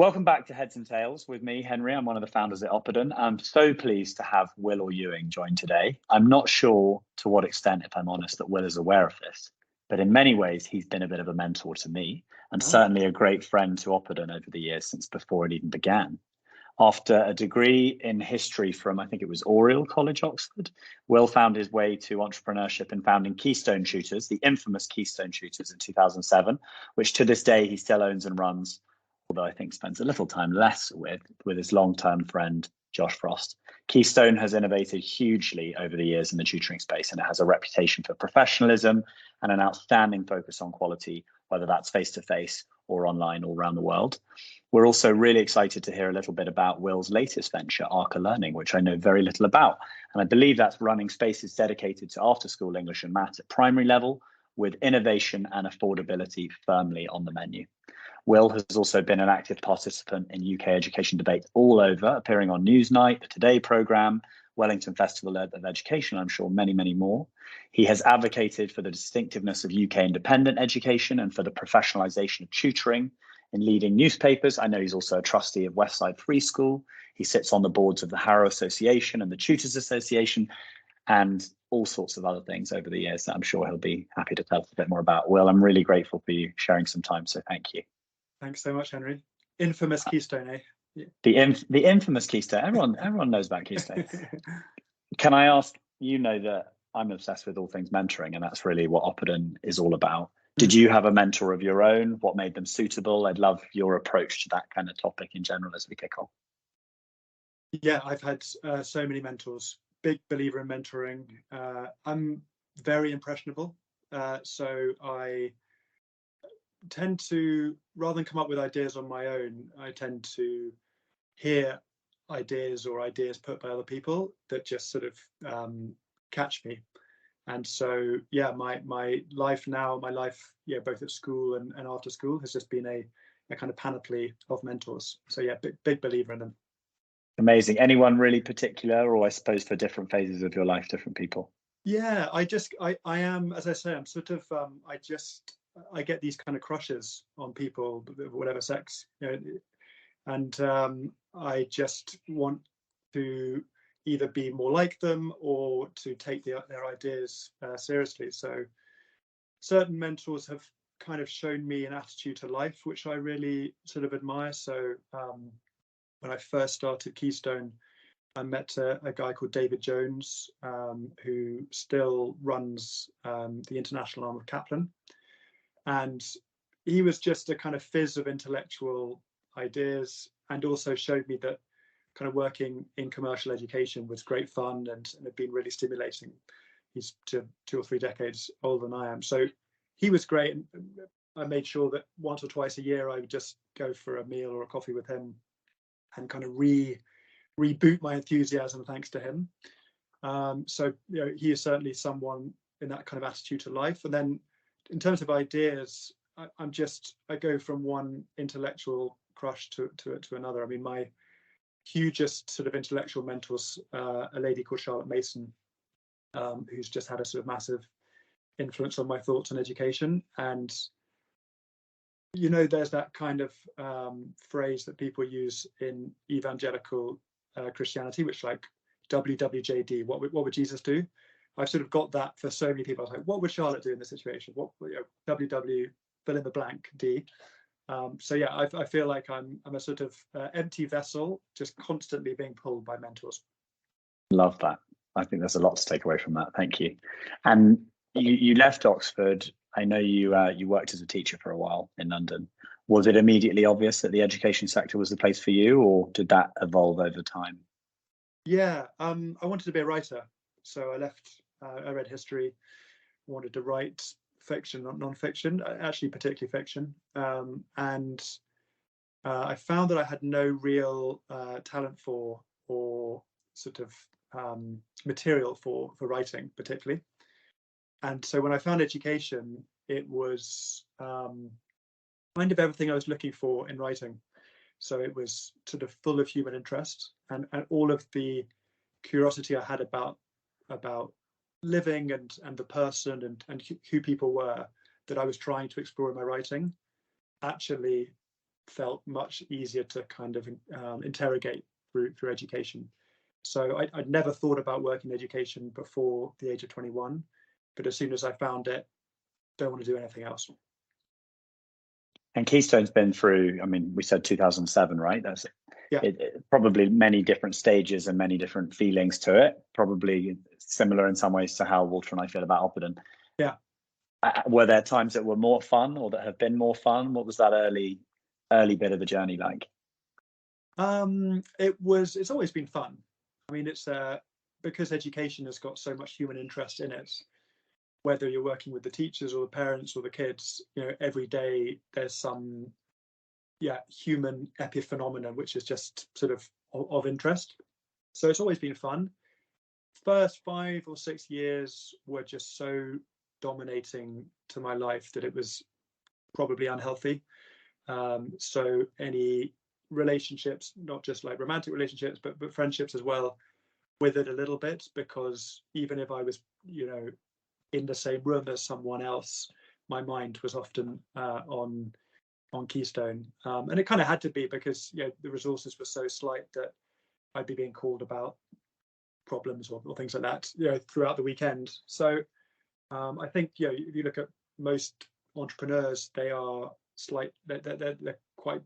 Welcome back to Heads and Tails with me, Henry. I'm one of the founders at Oppidan. I'm so pleased to have Will Orr-Ewing join today. I'm not sure to what extent, if I'm honest, that Will is aware of this, but in many ways, he's been a bit of a mentor to me and certainly a great friend to Oppidan over the years since before it even began. After a degree in history from, I think it was Oriel College, Oxford, Will found his way to entrepreneurship and founding Keystone Tutors, the infamous Keystone Tutors in 2007, which to this day he still owns and runs, although I think spends a little time less with his long-term friend, Josh Frost. Keystone has innovated hugely over the years in the tutoring space, and it has a reputation for professionalism and an outstanding focus on quality, whether that's face-to-face or online all around the world. We're also really excited to hear a little bit about Will's latest venture, Arka Learning, which I know very little about. And I believe that's running spaces dedicated to after-school English and maths at primary level, with innovation and affordability firmly on the menu. Will has also been an active participant in UK education debate all over, appearing on Newsnight, the Today programme, Wellington Festival of Education, I'm sure many, many more. He has advocated for the distinctiveness of UK independent education and for the professionalisation of tutoring in leading newspapers. I know he's also a trustee of Westside Free School. He sits on the boards of the Harrow Association and the Tutors Association and all sorts of other things over the years that I'm sure he'll be happy to tell us a bit more about. Will, I'm really grateful for you sharing some time, so thank you. Thanks so much, Henry. Infamous Keystone, eh? Yeah. The infamous Keystone. Everyone knows about Keystone. Can I ask, you know that I'm obsessed with all things mentoring, and that's really what Oppidan is all about. Did you have a mentor of your own? What made them suitable? I'd love your approach to that kind of topic in general as we kick off. Yeah, I've had so many mentors. Big believer in mentoring. I'm very impressionable, so I tend to, rather than come up with ideas on my own, I tend to hear ideas or ideas put by other people that just sort of catch me. And so, yeah, my life now, both at school and after school has just been a kind of panoply of mentors. So yeah, big believer in them. Amazing. Anyone really particular, or I suppose for different phases of your life, different people? Yeah, I am, as I say, I'm sort of, I get these kind of crushes on people, whatever sex, and I just want to either be more like them or to take their ideas seriously. So certain mentors have kind of shown me an attitude to life, which I really sort of admire. So when I first started Keystone, I met a guy called David Jones, who still runs the international arm of Kaplan. And he was just a kind of fizz of intellectual ideas, and also showed me that kind of working in commercial education was great fun and had been really stimulating. He's 2 or 3 decades older than I am. So he was great. And I made sure that once or twice a year, I would just go for a meal or a coffee with him and kind of reboot my enthusiasm thanks to him. So he is certainly someone in that kind of attitude to life. And then in terms of ideas, I go from one intellectual crush to another. I mean, my hugest sort of intellectual mentors, a lady called Charlotte Mason, who's just had a sort of massive influence on my thoughts on education. And there's that kind of phrase that people use in evangelical Christianity, which like WWJD, what would Jesus do? I've sort of got that for so many people. I was like, what would Charlotte do in this situation? What WW fill in the blank D. So yeah, I feel like I'm a sort of empty vessel, just constantly being pulled by mentors. Love that. I think there's a lot to take away from that. Thank you. And you left Oxford. I know you worked as a teacher for a while in London. Was it immediately obvious that the education sector was the place for you, or did that evolve over time? Yeah, I wanted to be a writer. So I left, I read history, wanted to write fiction, not non-fiction, actually particularly fiction. And I found that I had no real talent for, or sort of material for writing particularly. And so when I found education, it was kind of everything I was looking for in writing. So it was sort of full of human interest and all of the curiosity I had about living and the person and who people were that I was trying to explore in my writing actually felt much easier to kind of interrogate through education. So I'd never thought about working in education before the age of 21, but as soon as I found it, don't want to do anything else. And Keystone's been through, I mean, we said 2007, right? That's Yeah. Probably many different stages and many different feelings to it. Probably similar in some ways to how Walter and I feel about Oppidan. Yeah. Were there times that were more fun or that have been more fun? What was that early bit of the journey like? It's always been fun. I mean, it's because education has got so much human interest in it, whether you're working with the teachers or the parents or the kids, every day there's some human epiphenomenon which is just sort of interest. So it's always been fun. First 5 or 6 years were just so dominating to my life that it was probably unhealthy. So any relationships, not just like romantic relationships, but friendships as well, withered a little bit, because even if I was, in the same room as someone else, my mind was often on Keystone, and it kind of had to be, because the resources were so slight that I'd be being called about problems or things like that, throughout the weekend. So I think if you look at most entrepreneurs, they're quite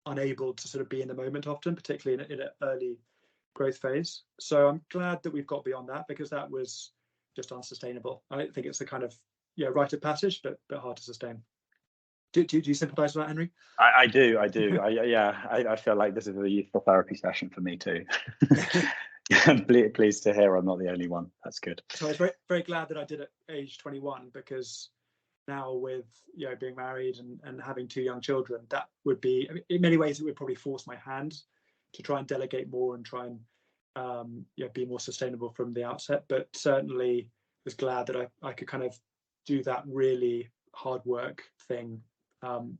unable to sort of be in the moment often, particularly in an early growth phase. So I'm glad that we've got beyond that, because that was just unsustainable. I think it's a kind of rite of passage, but hard to sustain. Do you sympathise with that, Henry? I do. I feel like this is a useful therapy session for me too. I'm pleased to hear I'm not the only one. That's good. So I was very, very glad that I did at age 21, because now with being married and having 2 young children, that would be, in many ways, it would probably force my hand to try and delegate more and try and be more sustainable from the outset. But certainly was glad that I could kind of do that really hard work thing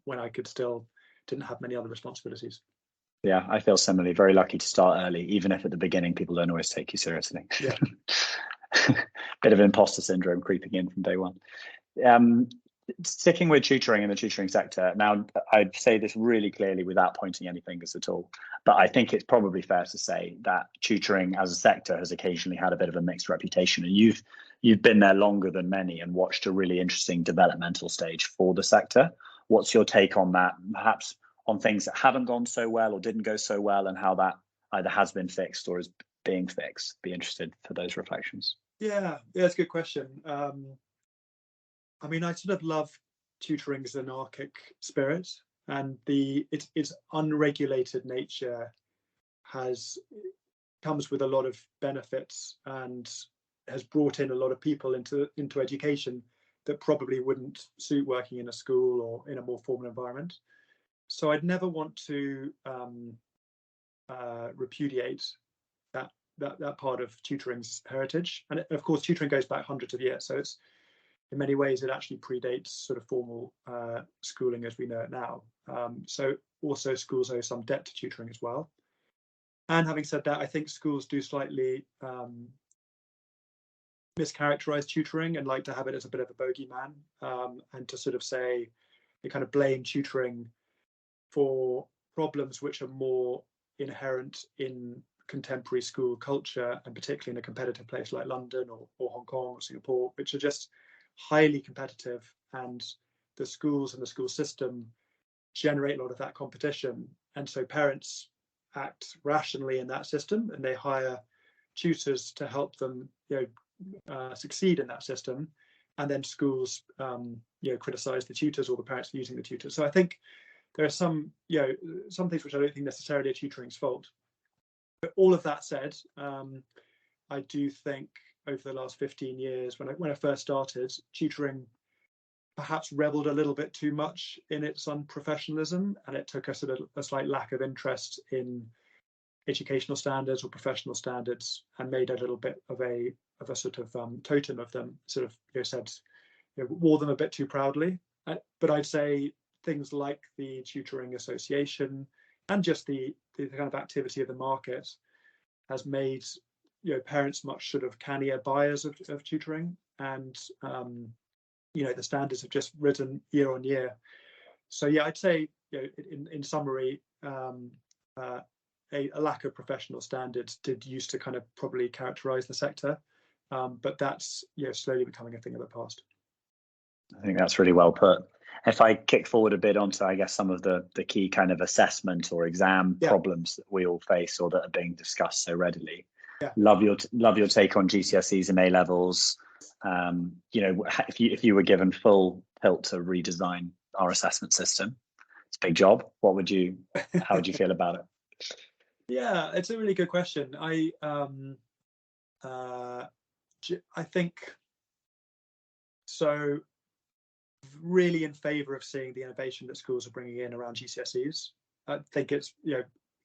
when I didn't have many other responsibilities. Yeah, I feel similarly. Very lucky to start early, even if at the beginning people don't always take you seriously. Yeah. Bit of imposter syndrome creeping in from day one. Sticking with tutoring in the tutoring sector, now I'd say this really clearly without pointing any fingers at all, but I think it's probably fair to say that tutoring as a sector has occasionally had a bit of a mixed reputation, and you've been there longer than many and watched a really interesting developmental stage for the sector. What's your take on that, perhaps on things that haven't gone so well or didn't go so well, and how that either has been fixed or is being fixed? Be interested for those reflections. Yeah, that's a good question. I mean, I sort of love tutoring's anarchic spirit, and its unregulated nature comes with a lot of benefits and has brought in a lot of people into education that probably wouldn't suit working in a school or in a more formal environment. So I'd never want to repudiate that part of tutoring's heritage. And of course, tutoring goes back hundreds of years, so it's, in many ways, it actually predates sort of formal schooling as we know it now. So also schools owe some debt to tutoring as well. And having said that, I think schools do slightly mischaracterize tutoring and like to have it as a bit of a bogeyman, and to sort of say, they kind of blame tutoring for problems which are more inherent in contemporary school culture, and particularly in a competitive place like London or Hong Kong or Singapore, which are just highly competitive, and the schools and the school system generate a lot of that competition. And so parents act rationally in that system, and they hire tutors to help them succeed in that system, and then schools criticize the tutors or the parents for using the tutors. So I think there are some things which I don't think necessarily are tutoring's fault. But all of that said, I do think over the last 15 years, when I first started, tutoring perhaps reveled a little bit too much in its unprofessionalism, and it took a slight lack of interest in educational standards or professional standards, and made a little bit of a sort of totem of them, sort of said, wore them a bit too proudly. But I'd say things like the Tutoring Association and just the kind of activity of the market has made parents much sort of cannier buyers of tutoring, and the standards have just risen year on year. So yeah, I'd say in summary, a lack of professional standards did used to kind of probably characterize the sector, but that's slowly becoming a thing of the past. I think that's really well put. If I kick forward a bit onto, I guess, some of the key kind of assessment or exam problems that we all face or that are being discussed so readily. Love your take on GCSEs and A-Levels. If you were given full tilt to redesign our assessment system, it's a big job. How would you feel about it? Yeah, it's a really good question. I think so. Really in favour of seeing the innovation that schools are bringing in around GCSEs. I think it's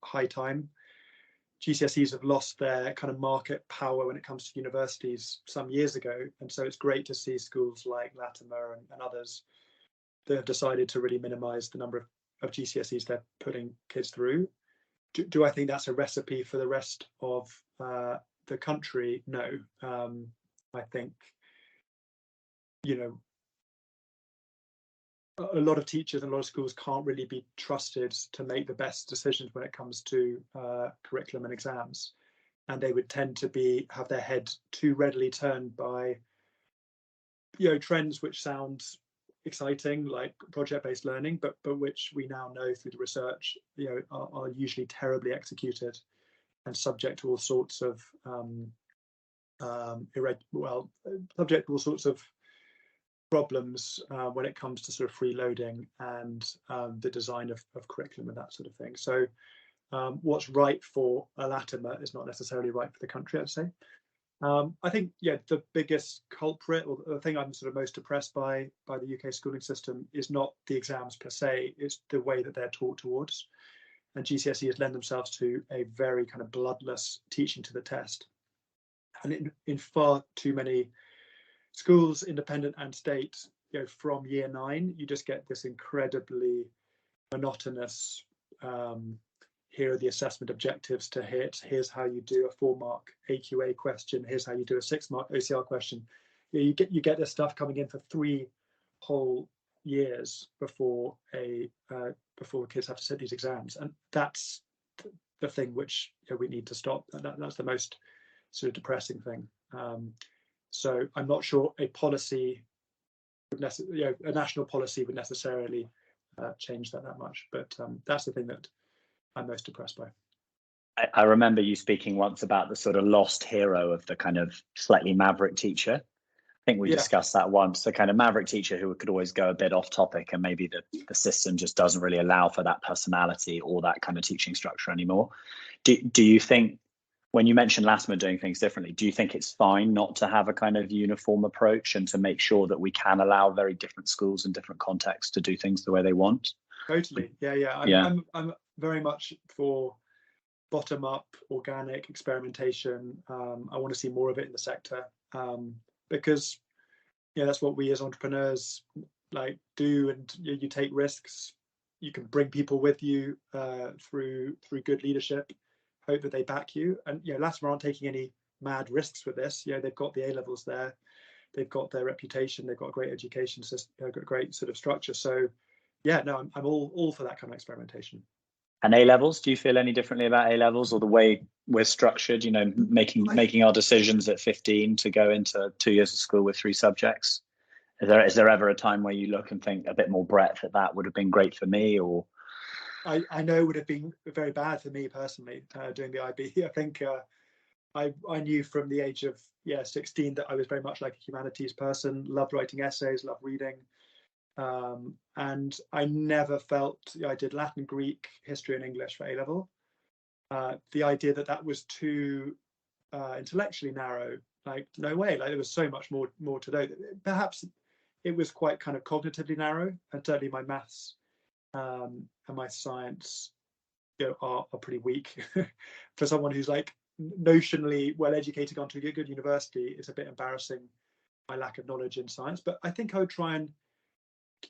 high time. GCSEs have lost their kind of market power when it comes to universities some years ago, and so it's great to see schools like Latimer and others that have decided to really minimise the number of GCSEs they're putting kids through. Do I think that's a recipe for the rest of the country? No. I think a lot of teachers and a lot of schools can't really be trusted to make the best decisions when it comes to curriculum and exams, and they would tend to have their head too readily turned by trends which sound exciting, like project-based learning, but which we now know through the research are usually terribly executed and subject to all sorts of problems when it comes to sort of freeloading and the design of curriculum and that sort of thing. So what's right for a Latimer is not necessarily right for the country, I'd say. I think the biggest culprit, or the thing I'm sort of most depressed by the UK schooling system, is not the exams per se, it's the way that they're taught towards. And GCSEs lend themselves to a very kind of bloodless teaching to the test. And in far too many schools, independent and state, from year 9, you just get this incredibly monotonous, here are the assessment objectives to hit, here's how you do a 4-mark AQA question, here's how you do a 6-mark OCR question. You get this stuff coming in for 3 whole years before kids have to sit these exams, and that's the thing which we need to stop. That's the most sort of depressing thing. So I'm not sure a policy a national policy would necessarily change that much, but that's the thing that I'm most depressed by. I remember you speaking once about the sort of lost hero of the kind of slightly maverick teacher. I think we discussed that once, the kind of maverick teacher who could always go a bit off topic, and maybe the system just doesn't really allow for that personality or that kind of teaching structure anymore. Do you think, when you mentioned Latimer doing things differently, do you think it's fine not to have a kind of uniform approach and to make sure that we can allow very different schools in different contexts to do things the way they want? Totally. I'm very much for bottom-up, organic experimentation. I want to see more of it in the sector, because that's what we as entrepreneurs do, and you take risks. You can bring people with you through good leadership, hope that they back you. And Latimer aren't taking any mad risks with this. They've got the A-Levels there, they've got their reputation, they've got a great education system, got a great sort of structure. So I'm all for that kind of experimentation. And A-Levels, do you feel any differently about A-Levels or the way we're structured, making our decisions at 15 to go into 2 years of school with 3 subjects? Is there ever a time where you look and think a bit more breadth that would have been great for me? Or I know it would have been very bad for me personally doing the IB. I think I knew from the age of 16 that I was very much like a humanities person, loved writing essays, loved reading. And I never felt, I did Latin, Greek, history and English for A-level. The idea that was too intellectually narrow, no way, there was so much more to know. Perhaps it was quite kind of cognitively narrow, and certainly my maths and my science are pretty weak. For someone who's notionally well educated, gone to a good university, it's a bit embarrassing, my lack of knowledge in science. But I think I would try and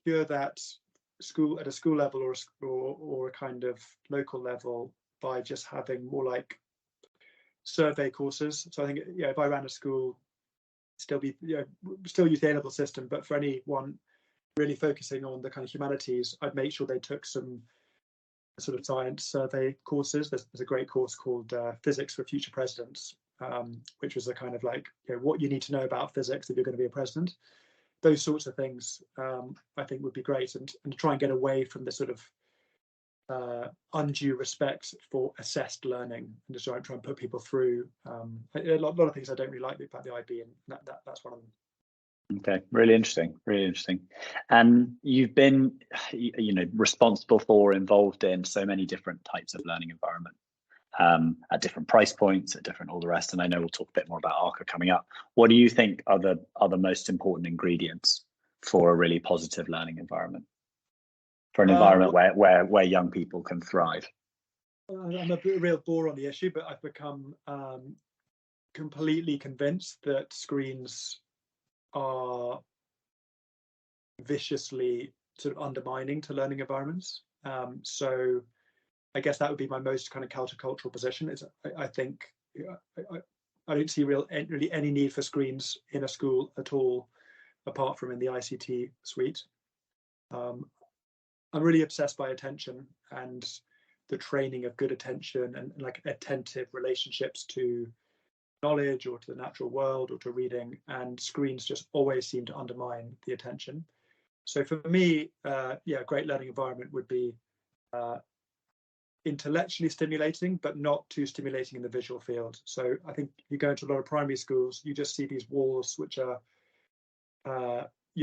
cure that at a school level or a kind of local level by just having more survey courses. So I think if I ran a school, still use the A-level system, but for anyone really focusing on the kind of humanities, I'd make sure they took some sort of science survey courses. There's a great course called Physics for Future Presidents, which was a kind of like, what you need to know about physics if you're going to be a president. Those sorts of things, I think would be great, and try and get away from the sort of undue respect for assessed learning, and just try and put people through a lot of things I don't really like about the IB, and that's one of them. Okay, really interesting, really interesting. And you've been, responsible for, involved in so many different types of learning environment, at different price points, at different all the rest. And I know we'll talk a bit more about Arka coming up. What do you think are the most important ingredients for a really positive learning environment, for an environment where young people can thrive? I'm a real bore on the issue, but I've become completely convinced that screens are viciously sort of undermining to learning environments. So I guess that would be my most kind of countercultural position. Is I think I don't see really any need for screens in a school at all, apart from in the ICT suite. I'm really obsessed by attention and the training of good attention and like attentive relationships to knowledge or to the natural world or to reading, and screens just always seem to undermine the attention. So for me, a great learning environment would be intellectually stimulating, but not too stimulating in the visual field. So I think you go into a lot of primary schools, you just see these walls which are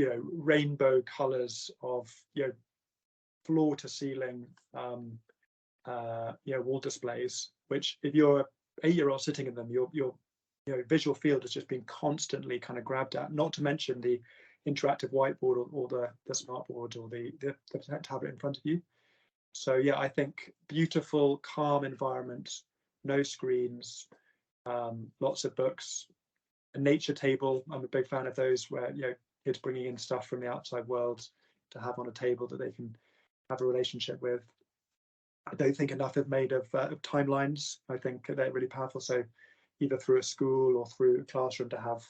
rainbow colors of floor to ceiling wall displays, which if you're an 8-year-old sitting in them, your visual field has just been constantly kind of grabbed at, not to mention the interactive whiteboard or the smartboard or the tablet in front of you. So yeah, I think beautiful, calm environment, no screens, lots of books, a nature table. I'm a big fan of those where kids bringing in stuff from the outside world to have on a table that they can have a relationship with. I don't think enough is made of timelines. I think they're really powerful. So either through a school or through a classroom to have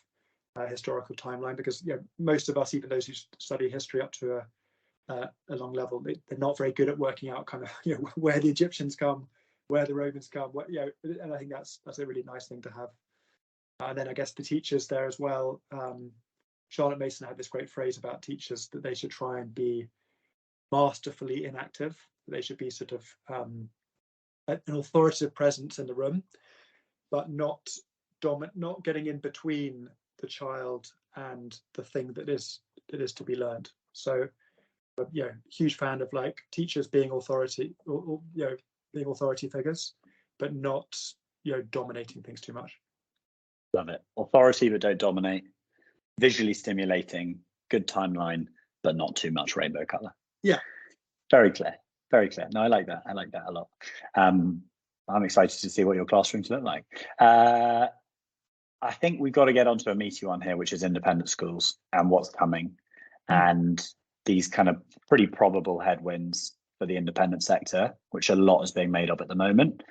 a historical timeline, because most of us, even those who study history up to a long level, they're not very good at working out kind of where the Egyptians come, where the Romans come, and I think that's a really nice thing to have. And then I guess the teachers there as well. Charlotte Mason had this great phrase about teachers, that they should try and be masterfully inactive. They should be sort of an authoritative presence in the room, but not getting in between the child and the thing that is to be learned. So huge fan of like teachers being authority or being authority figures, but not dominating things too much. Love it. Authority but don't dominate, visually stimulating, good timeline, but not too much rainbow color. Yeah, very clear, very clear. No, I like that a lot. I'm excited to see what your classrooms look like. I think we've got to get onto a meaty one here, which is independent schools and what's coming, and these kind of pretty probable headwinds for the independent sector, which a lot is being made of at the moment.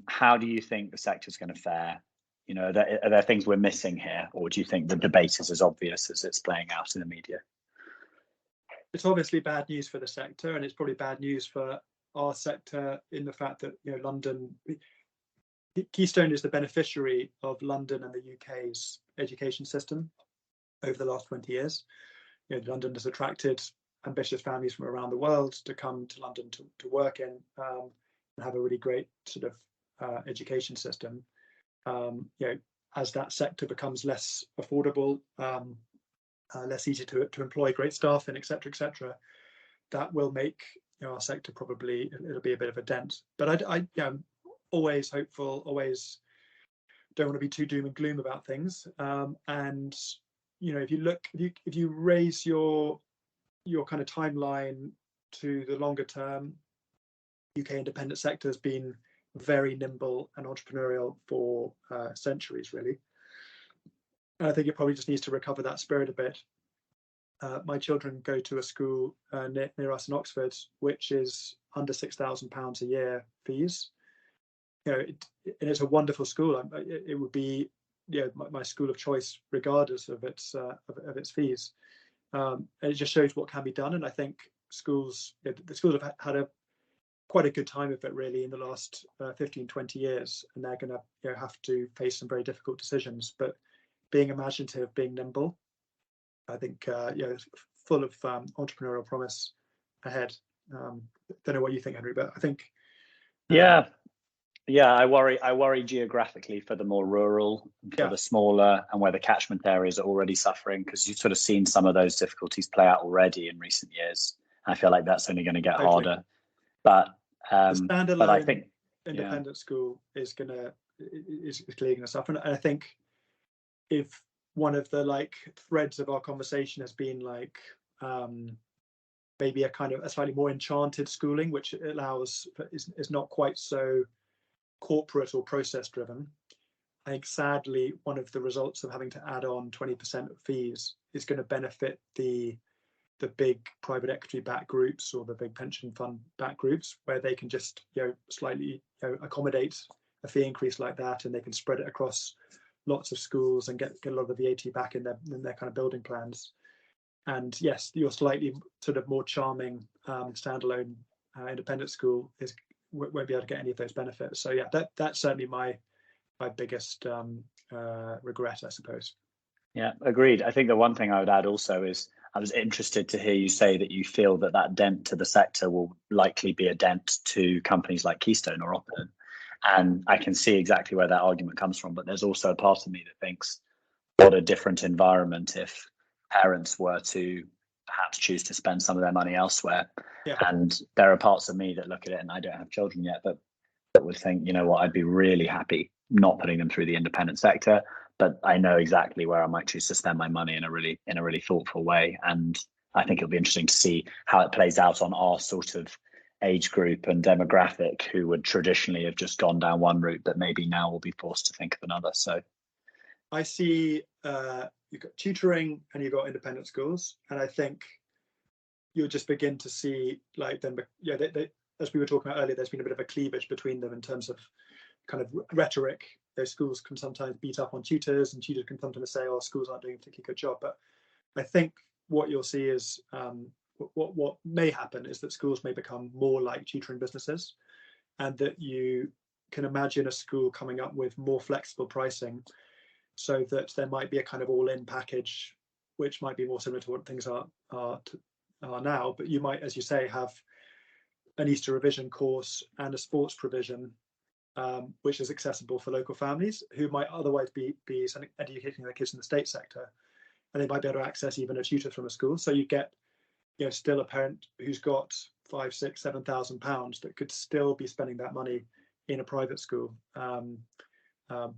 How do you think the sector is going to fare? Are there things we're missing here, or do you think the debate is as obvious as it's playing out in the media? It's obviously bad news for the sector, and it's probably bad news for our sector in the fact that London, Keystone is the beneficiary of London and the UK's education system over the last 20 years. London has attracted ambitious families from around the world to come to London to work in and have a really great sort of education system. As that sector becomes less affordable, less easy to employ great staff in, etc., that will make our sector probably, it'll be a bit of a dent. But I'm always hopeful, always don't want to be too doom and gloom about things. And if you raise your kind of timeline to the longer term, UK independent sector has been very nimble and entrepreneurial for centuries, really. And I think it probably just needs to recover that spirit a bit. My children go to a school near us in Oxford, which is under £6,000 a year fees. And it's a wonderful school. It would be my school of choice, regardless of its fees. it just shows what can be done. And I think schools, the schools have had quite a good time of it really in the last 15, 20 years, and they're going to have to face some very difficult decisions. But being imaginative, being nimble, I think full of entrepreneurial promise ahead. Don't know what you think, Henry, but I think yeah, I worry geographically for the more rural, for the smaller, and where the catchment areas are already suffering, because you've sort of seen some of those difficulties play out already in recent years. I feel like that's only going to get harder. But the standalone I think independent school is clearly going to suffer. And I think if one of the threads of our conversation has been maybe a kind of a slightly more enchanted schooling, which is not quite so corporate or process driven. I think sadly one of the results of having to add on 20% of fees is going to benefit the big private equity back groups or the big pension fund back groups, where they can just slightly accommodate a fee increase like that, and they can spread it across lots of schools and get a lot of the VAT back in their kind of building plans. And yes, your slightly sort of more charming standalone independent school won't be able to get any of those benefits. So yeah, that's certainly my biggest regret, I suppose. Yeah, agreed. I think the one thing I would add also is I was interested to hear you say that you feel that dent to the sector will likely be a dent to companies like Keystone or Oppidan. And I can see exactly where that argument comes from. But there's also a part of me that thinks, what a different environment if parents were to perhaps choose to spend some of their money elsewhere. Yeah. And there are parts of me that look at it, and I don't have children yet, but that would think, you know what, I'd be really happy not putting them through the independent sector. But I know exactly where I might choose to spend my money in a really thoughtful way. And I think it'll be interesting to see how it plays out on our sort of age group and demographic, who would traditionally have just gone down one route, but maybe now will be forced to think of another. So I see you've got tutoring and you've got independent schools, and I think you'll just begin to see as we were talking about earlier, there's been a bit of a cleavage between them in terms of kind of rhetoric. Those schools can sometimes beat up on tutors, and tutors can sometimes say, "Oh, schools aren't doing a particularly good job." But I think what you'll see is what may happen is that schools may become more like tutoring businesses, and that you can imagine a school coming up with more flexible pricing, so that there might be a kind of all-in package, which might be more similar to what things are now. But you might, as you say, have an Easter revision course and a sports provision, which is accessible for local families who might otherwise be educating their kids in the state sector, and they might be able to access even a tutor from a school. So you get, still a parent who's got £5,000, £6,000, £7,000 that could still be spending that money in a private school,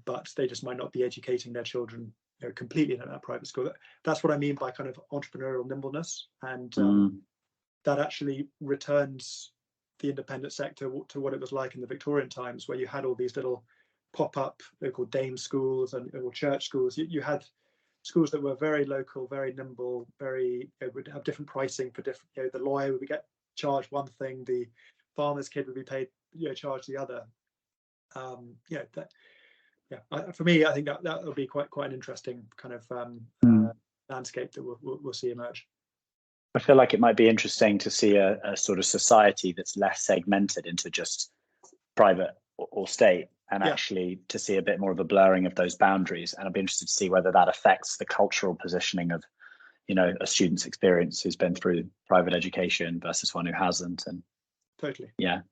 but they just might not be educating their children completely in that private school. That's what I mean by kind of entrepreneurial nimbleness, and that actually returns the independent sector to what it was like in the Victorian times, where you had all these little pop-up, they're called dame schools and little church schools. You had schools that were very local, very nimble, would have different pricing for different. The lawyer would get charged one thing, the farmer's kid would be paid, charged the other. For me, I think that will be quite an interesting kind of landscape that we'll see emerge. I feel like it might be interesting to see a sort of society that's less segmented into just private or state, and actually to see a bit more of a blurring of those boundaries. And I'd be interested to see whether that affects the cultural positioning of, a student's experience who's been through private education versus one who hasn't. And totally. Yeah,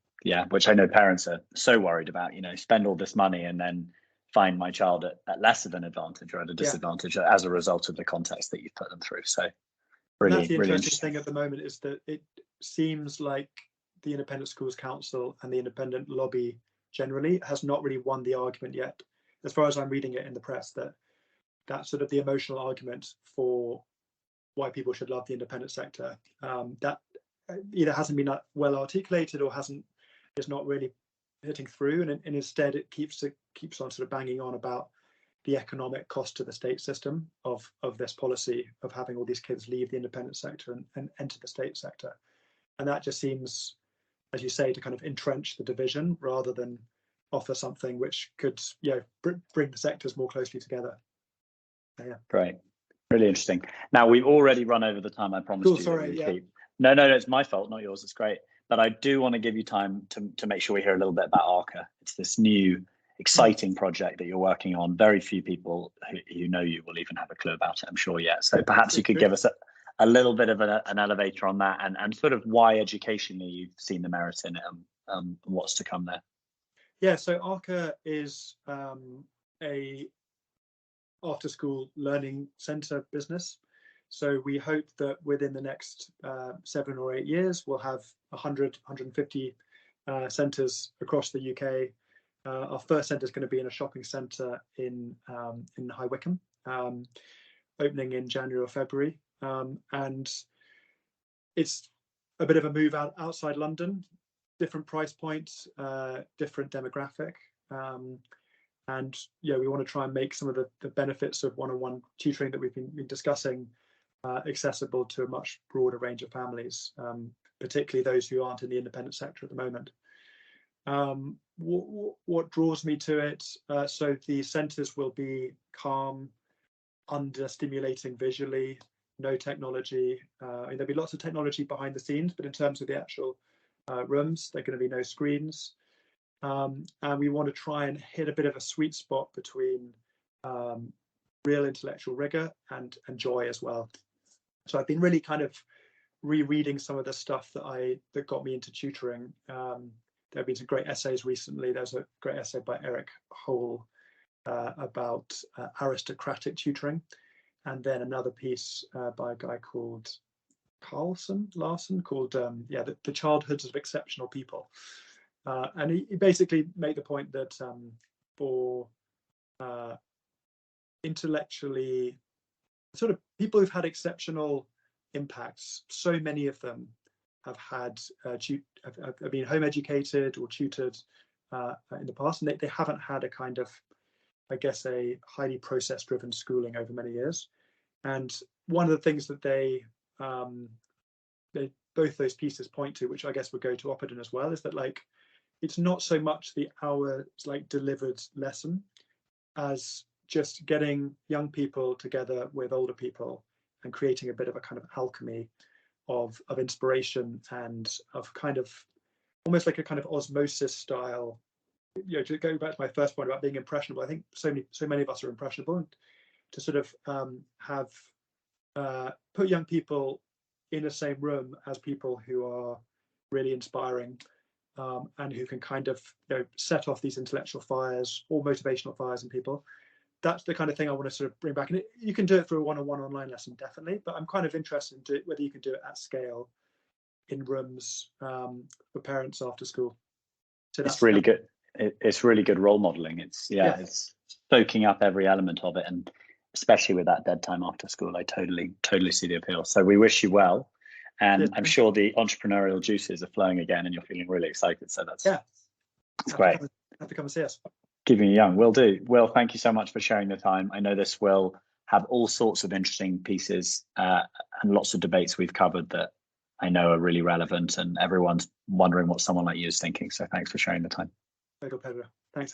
which I know parents are so worried about, spend all this money and then find my child at less of an advantage or at a disadvantage as a result of the context that you've put them through. So really, that's the really interesting thing at the moment, is that it seems like the Independent Schools Council and the independent lobby generally has not really won the argument yet, as far as I'm reading it in the press, that's sort of the emotional argument for why people should love the independent sector, that either hasn't been well articulated or is not really hitting through, and instead it keeps on sort of banging on about the economic cost to the state system of this policy of having all these kids leave the independent sector and enter the state sector. And that just seems, as you say, to kind of entrench the division rather than offer something which could bring the sectors more closely together. Right. Really interesting. Now, we've already run over the time I promised Cool, you. sorry, yeah. No, it's my fault, not yours. It's great. But I do want to give you time to make sure we hear a little bit about Arka. It's this new, exciting project that you're working on. Very few people who know you will even have a clue about it, I'm sure, yet. So perhaps you could give us a little bit of an elevator on that and sort of why educationally you've seen the merit in it and what's to come there. Yeah, so Arka is a after-school learning centre business. So we hope that within the next 7 or 8 years, we'll have 100, 150 centres across the UK. Our first centre is going to be in a shopping centre in High Wycombe, opening in January or February. And it's a bit of a move outside London, different price points, different demographic. And yeah, we want to try and make some of the benefits of one-on-one tutoring that we've been discussing accessible to a much broader range of families, particularly those who aren't in the independent sector at the moment. What draws me to it? So the centres will be calm, under-stimulating visually, no technology. There'll be lots of technology behind the scenes, but in terms of the actual rooms, there are going to be no screens. And we want to try and hit a bit of a sweet spot between real intellectual rigor and joy as well. So I've been really kind of rereading some of the stuff that got me into tutoring. There have been some great essays recently. There's a great essay by Eric Hole about aristocratic tutoring, and then another piece by a guy called Larson called the Childhoods of Exceptional People. And he basically made the point that for intellectually sort of people who've had exceptional impacts, so many of them have had have been home educated or tutored in the past, and they haven't had a kind of, I guess, a highly process-driven schooling over many years. And one of the things that they both those pieces point to, which I guess would go to Oppidan as well, is that like it's not so much the hour like delivered lesson as just getting young people together with older people and creating a bit of a kind of alchemy of inspiration and of kind of almost like a kind of osmosis style. You know, to go back to my first point about being impressionable, I think so many of us are impressionable, and to sort of have put young people in the same room as people who are really inspiring and who can kind of set off these intellectual fires or motivational fires in people. That's the kind of thing I want to sort of bring back. And you can do it through a one-on-one online lesson, definitely, but I'm kind of interested in whether you can do it at scale in rooms for parents after school. So it's really good. It's really good role modeling. It's soaking up every element of it, and especially with that dead time after school, I totally see the appeal. So we wish you well, and I'm sure the entrepreneurial juices are flowing again, and you're feeling really excited. So that's great. Have to come and see us. Keeping you young, will do. Will, thank you so much for sharing the time. I know this will have all sorts of interesting pieces and lots of debates we've covered that I know are really relevant, and everyone's wondering what someone like you is thinking. So thanks for sharing the time. Total pleasure. Thanks.